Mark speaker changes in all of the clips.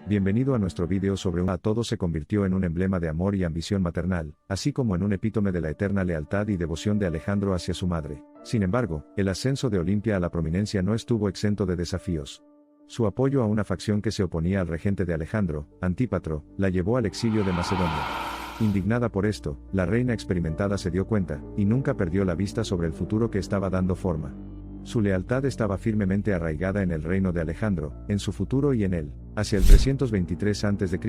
Speaker 1: Bienvenido a nuestro vídeo sobre a todo se convirtió en un emblema de amor y ambición maternal, así como en un epítome de la eterna lealtad y devoción de Alejandro hacia su madre. Sin embargo, el ascenso de Olimpia a la prominencia no estuvo exento de desafíos. Su apoyo a una facción que se oponía al regente de Alejandro, Antípatro, la llevó al exilio de Macedonia. Indignada por esto, la reina experimentada se dio cuenta, y nunca perdió la vista sobre el futuro que estaba dando forma. Su lealtad estaba firmemente arraigada en el reino de Alejandro, en su futuro y en él. Hacia el 323 a.C.,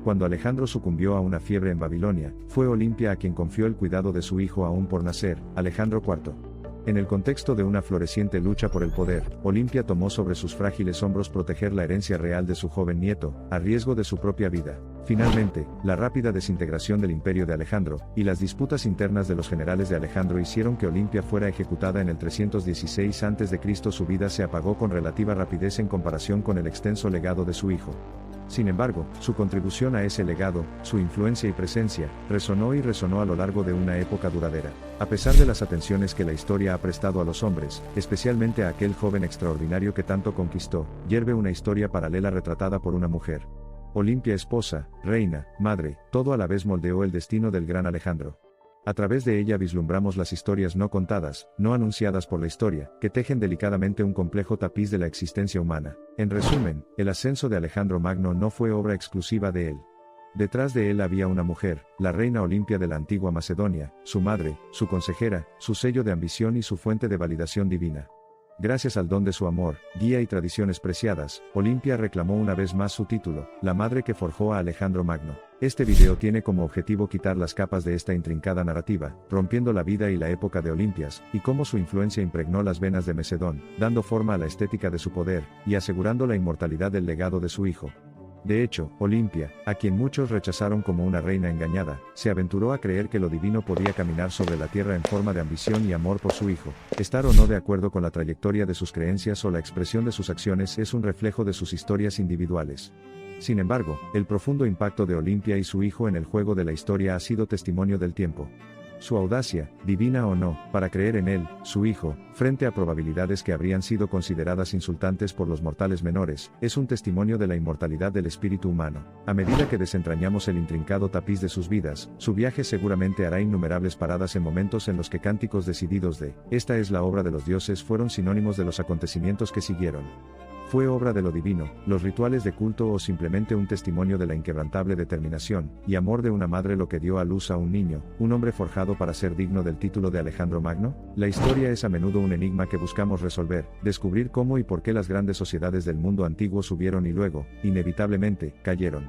Speaker 1: cuando Alejandro sucumbió a una fiebre en Babilonia, fue Olimpia a quien confió el cuidado de su hijo aún por nacer, Alejandro IV. En el contexto de una floreciente lucha por el poder, Olimpia tomó sobre sus frágiles hombros proteger la herencia real de su joven nieto, a riesgo de su propia vida. Finalmente, la rápida desintegración del imperio de Alejandro, y las disputas internas de los generales de Alejandro hicieron que Olimpia fuera ejecutada en el 316 a.C. Su vida se apagó con relativa rapidez en comparación con el extenso legado de su hijo. Sin embargo, su contribución a ese legado, su influencia y presencia, resonó y resonó a lo largo de una época duradera. A pesar de las atenciones que la historia ha prestado a los hombres, especialmente a aquel joven extraordinario que tanto conquistó, yerbe una historia paralela retratada por una mujer. Olimpia, esposa, reina, madre, todo a la vez moldeó el destino del gran Alejandro. A través de ella vislumbramos las historias no contadas, no anunciadas por la historia, que tejen delicadamente un complejo tapiz de la existencia humana. En resumen, el ascenso de Alejandro Magno no fue obra exclusiva de él. Detrás de él había una mujer, la reina Olimpia de la antigua Macedonia, su madre, su consejera, su sello de ambición y su fuente de validación divina. Gracias al don de su amor, guía y tradiciones preciadas, Olimpia reclamó una vez más su título, la madre que forjó a Alejandro Magno. Este video tiene como objetivo quitar las capas de esta intrincada narrativa, rompiendo la vida y la época de Olimpias, y cómo su influencia impregnó las venas de Macedón, dando forma a la estética de su poder, y asegurando la inmortalidad del legado de su hijo. De hecho, Olimpia, a quien muchos rechazaron como una reina engañada, se aventuró a creer que lo divino podía caminar sobre la tierra en forma de ambición y amor por su hijo. Estar o no de acuerdo con la trayectoria de sus creencias o la expresión de sus acciones es un reflejo de sus historias individuales. Sin embargo, el profundo impacto de Olimpia y su hijo en el juego de la historia ha sido testimonio del tiempo. Su audacia, divina o no, para creer en él, su hijo, frente a probabilidades que habrían sido consideradas insultantes por los mortales menores, es un testimonio de la inmortalidad del espíritu humano. A medida que desentrañamos el intrincado tapiz de sus vidas, su viaje seguramente hará innumerables paradas en momentos en los que cánticos decididos de "esta es la obra de los dioses" fueron sinónimos de los acontecimientos que siguieron. ¿Fue obra de lo divino, los rituales de culto o simplemente un testimonio de la inquebrantable determinación y amor de una madre lo que dio a luz a un niño, un hombre forjado para ser digno del título de Alejandro Magno? La historia es a menudo un enigma que buscamos resolver, descubrir cómo y por qué las grandes sociedades del mundo antiguo subieron y luego, inevitablemente, cayeron.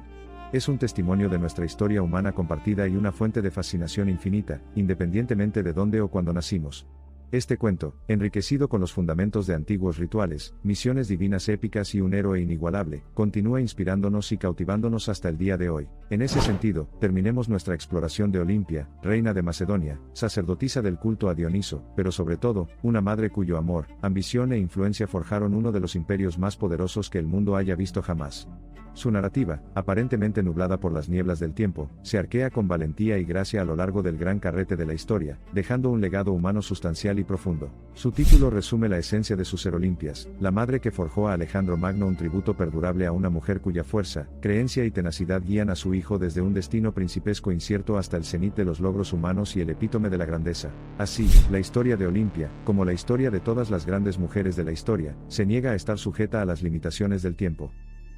Speaker 1: Es un testimonio de nuestra historia humana compartida y una fuente de fascinación infinita, independientemente de dónde o cuándo nacimos. Este cuento, enriquecido con los fundamentos de antiguos rituales, misiones divinas épicas y un héroe inigualable, continúa inspirándonos y cautivándonos hasta el día de hoy. En ese sentido, terminemos nuestra exploración de Olimpia, reina de Macedonia, sacerdotisa del culto a Dioniso, pero sobre todo, una madre cuyo amor, ambición e influencia forjaron uno de los imperios más poderosos que el mundo haya visto jamás. Su narrativa, aparentemente nublada por las nieblas del tiempo, se arquea con valentía y gracia a lo largo del gran carrete de la historia, dejando un legado humano sustancial y profundo. Su título resume la esencia de su ser Olimpias, la madre que forjó a Alejandro Magno, un tributo perdurable a una mujer cuya fuerza, creencia y tenacidad guían a su hijo desde un destino principesco incierto hasta el cenit de los logros humanos y el epítome de la grandeza. Así, la historia de Olimpia, como la historia de todas las grandes mujeres de la historia, se niega a estar sujeta a las limitaciones del tiempo.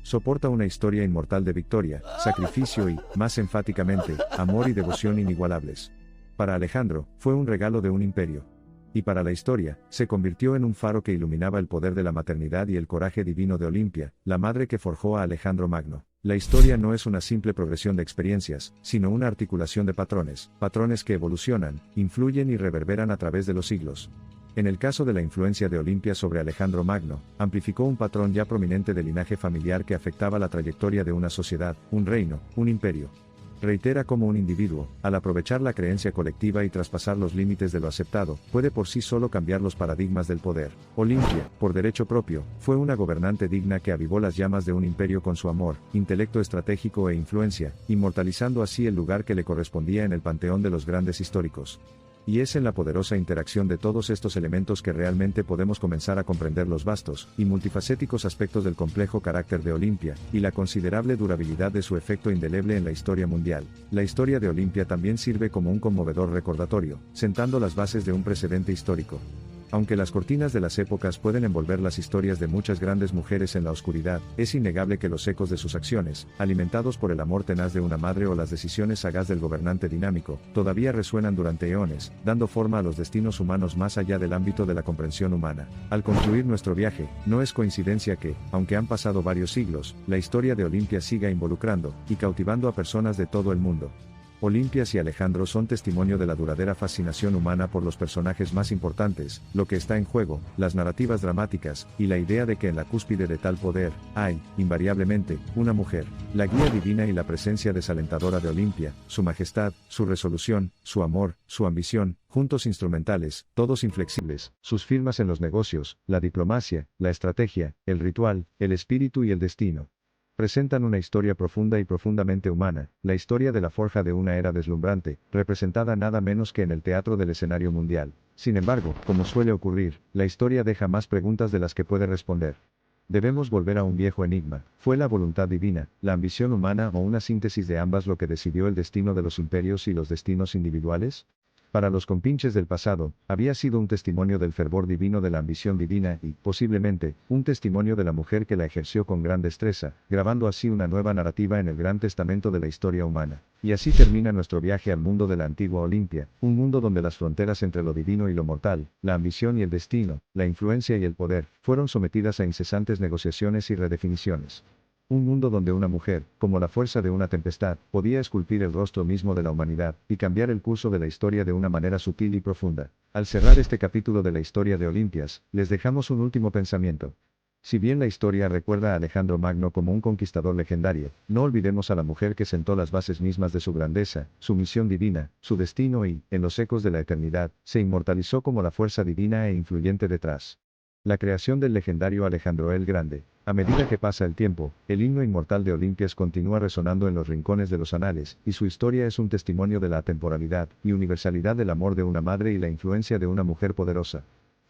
Speaker 1: Soporta una historia inmortal de victoria, sacrificio y, más enfáticamente, amor y devoción inigualables. Para Alejandro, fue un regalo de un imperio. Y para la historia, se convirtió en un faro que iluminaba el poder de la maternidad y el coraje divino de Olimpia, la madre que forjó a Alejandro Magno. La historia no es una simple progresión de experiencias, sino una articulación de patrones que evolucionan, influyen y reverberan a través de los siglos. En el caso de la influencia de Olimpia sobre Alejandro Magno, amplificó un patrón ya prominente de linaje familiar que afectaba la trayectoria de una sociedad, un reino, un imperio. Reitera cómo un individuo, al aprovechar la creencia colectiva y traspasar los límites de lo aceptado, puede por sí solo cambiar los paradigmas del poder. Olimpia, por derecho propio, fue una gobernante digna que avivó las llamas de un imperio con su amor, intelecto estratégico e influencia, inmortalizando así el lugar que le correspondía en el panteón de los grandes históricos. Y es en la poderosa interacción de todos estos elementos que realmente podemos comenzar a comprender los vastos y multifacéticos aspectos del complejo carácter de Olimpia, y la considerable durabilidad de su efecto indeleble en la historia mundial. La historia de Olimpia también sirve como un conmovedor recordatorio, sentando las bases de un precedente histórico. Aunque las cortinas de las épocas pueden envolver las historias de muchas grandes mujeres en la oscuridad, es innegable que los ecos de sus acciones, alimentados por el amor tenaz de una madre o las decisiones sagaz del gobernante dinámico, todavía resuenan durante eones, dando forma a los destinos humanos más allá del ámbito de la comprensión humana. Al concluir nuestro viaje, no es coincidencia que, aunque han pasado varios siglos, la historia de Olimpia siga involucrando y cautivando a personas de todo el mundo. Olimpias y Alejandro son testimonio de la duradera fascinación humana por los personajes más importantes, lo que está en juego, las narrativas dramáticas, y la idea de que en la cúspide de tal poder, hay, invariablemente, una mujer, la guía divina y la presencia desalentadora de Olimpia, su majestad, su resolución, su amor, su ambición, juntos instrumentales, todos inflexibles, sus firmas en los negocios, la diplomacia, la estrategia, el ritual, el espíritu y el destino. Presentan una historia profunda y profundamente humana, la historia de la forja de una era deslumbrante, representada nada menos que en el teatro del escenario mundial. Sin embargo, como suele ocurrir, la historia deja más preguntas de las que puede responder. Debemos volver a un viejo enigma. ¿Fue la voluntad divina, la ambición humana o una síntesis de ambas lo que decidió el destino de los imperios y los destinos individuales? Para los compinches del pasado, había sido un testimonio del fervor divino de la ambición divina y, posiblemente, un testimonio de la mujer que la ejerció con gran destreza, grabando así una nueva narrativa en el gran testamento de la historia humana. Y así termina nuestro viaje al mundo de la antigua Olimpia, un mundo donde las fronteras entre lo divino y lo mortal, la ambición y el destino, la influencia y el poder, fueron sometidas a incesantes negociaciones y redefiniciones. Un mundo donde una mujer, como la fuerza de una tempestad, podía esculpir el rostro mismo de la humanidad, y cambiar el curso de la historia de una manera sutil y profunda. Al cerrar este capítulo de la historia de Olimpias, les dejamos un último pensamiento. Si bien la historia recuerda a Alejandro Magno como un conquistador legendario, no olvidemos a la mujer que sentó las bases mismas de su grandeza, su misión divina, su destino y, en los ecos de la eternidad, se inmortalizó como la fuerza divina e influyente detrás. La creación del legendario Alejandro el Grande. A medida que pasa el tiempo, el himno inmortal de Olimpias continúa resonando en los rincones de los anales, y su historia es un testimonio de la atemporalidad y universalidad del amor de una madre y la influencia de una mujer poderosa.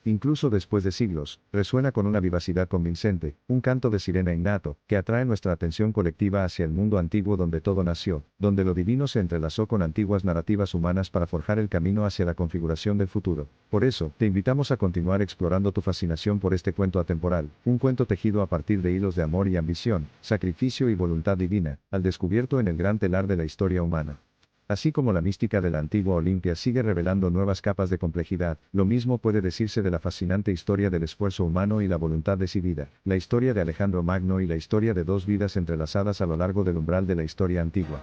Speaker 1: Incluso después de siglos, resuena con una vivacidad convincente, un canto de sirena innato, que atrae nuestra atención colectiva hacia el mundo antiguo donde todo nació, donde lo divino se entrelazó con antiguas narrativas humanas para forjar el camino hacia la configuración del futuro. Por eso, te invitamos a continuar explorando tu fascinación por este cuento atemporal, un cuento tejido a partir de hilos de amor y ambición, sacrificio y voluntad divina, al descubierto en el gran telar de la historia humana. Así como la mística de la antigua Olimpia sigue revelando nuevas capas de complejidad, lo mismo puede decirse de la fascinante historia del esfuerzo humano y la voluntad decidida, la historia de Alejandro Magno y la historia de dos vidas entrelazadas a lo largo del umbral de la historia antigua.